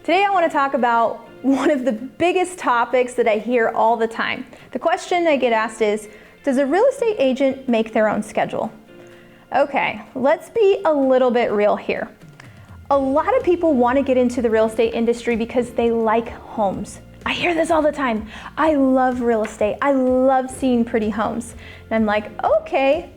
Today I want to talk about one of the biggest topics that I hear all the time. The question I get asked is, does a real estate agent make their own schedule? Okay, let's be a little bit real here. A lot of people want to get into the real estate industry because they like homes. I hear this all the time. I love real estate. I love seeing pretty homes. And I'm like, okay,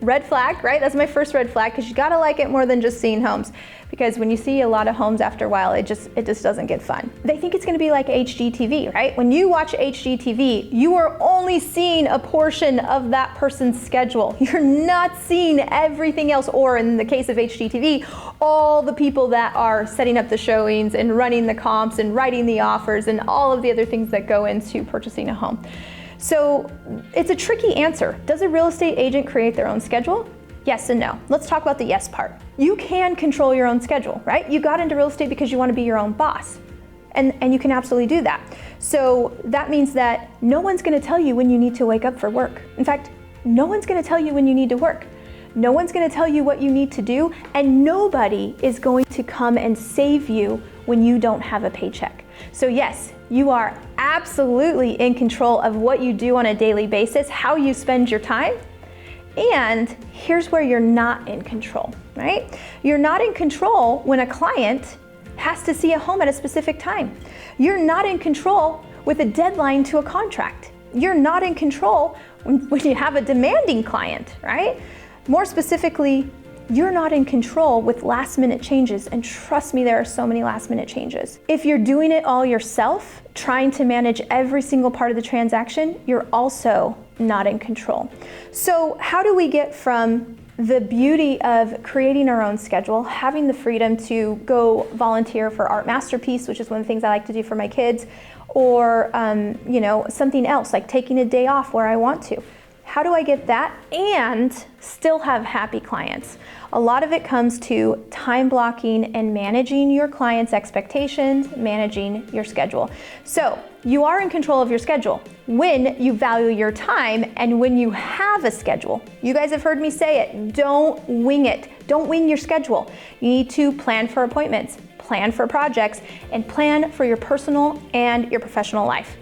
red flag, right? That's my first red flag, because you gotta like it more than just seeing homes. Because when you see a lot of homes after a while, it just doesn't get fun. They think it's gonna be like HGTV, right? When you watch HGTV, you are only seeing a portion of that person's schedule. You're not seeing everything else, or in the case of HGTV, all the people that are setting up the showings and running the comps and writing the offers and all of the other things that go into purchasing a home. So it's a tricky answer. Does a real estate agent create their own schedule? Yes and no. Let's talk about the yes part. You can control your own schedule, right? You got into real estate because you want to be your own boss. And you can absolutely do that. So that means that no one's going to tell you when you need to wake up for work. In fact, no one's going to tell you when you need to work. No one's going to tell you what you need to do, and nobody is going to come and save you when you don't have a paycheck. So yes, you are absolutely in control of what you do on a daily basis, how you spend your time. And here's where you're not in control, right? You're not in control when a client has to see a home at a specific time. You're not in control with a deadline to a contract. You're not in control when you have a demanding client, right? More specifically, you're not in control with last minute changes, and trust me, there are so many last minute changes. If you're doing it all yourself, trying to manage every single part of the transaction, you're also not in control. So how do we get from the beauty of creating our own schedule, having the freedom to go volunteer for Art Masterpiece, which is one of the things I like to do for my kids, or something else like taking a day off where I want to? How do I get that and still have happy clients? A lot of it comes to time blocking and managing your clients' expectations, managing your schedule. So you are in control of your schedule when you value your time and when you have a schedule. You guys have heard me say it, don't wing it. Don't wing your schedule. You need to plan for appointments, plan for projects, and plan for your personal and your professional life.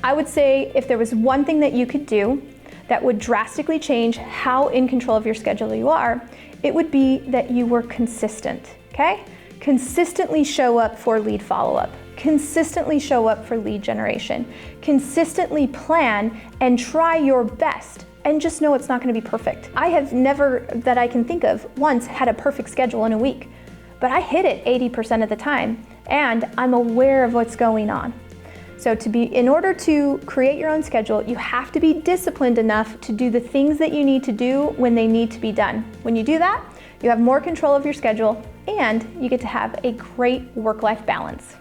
I would say if there was one thing that you could do that would drastically change how in control of your schedule you are, it would be that you were consistent, okay? Consistently show up for lead follow-up. Consistently show up for lead generation. Consistently plan and try your best, and just know it's not gonna be perfect. I have never, that I can think of, once had a perfect schedule in a week, but I hit it 80% of the time, and I'm aware of what's going on. So in order to create your own schedule, you have to be disciplined enough to do the things that you need to do when they need to be done. When you do that, you have more control of your schedule and you get to have a great work-life balance.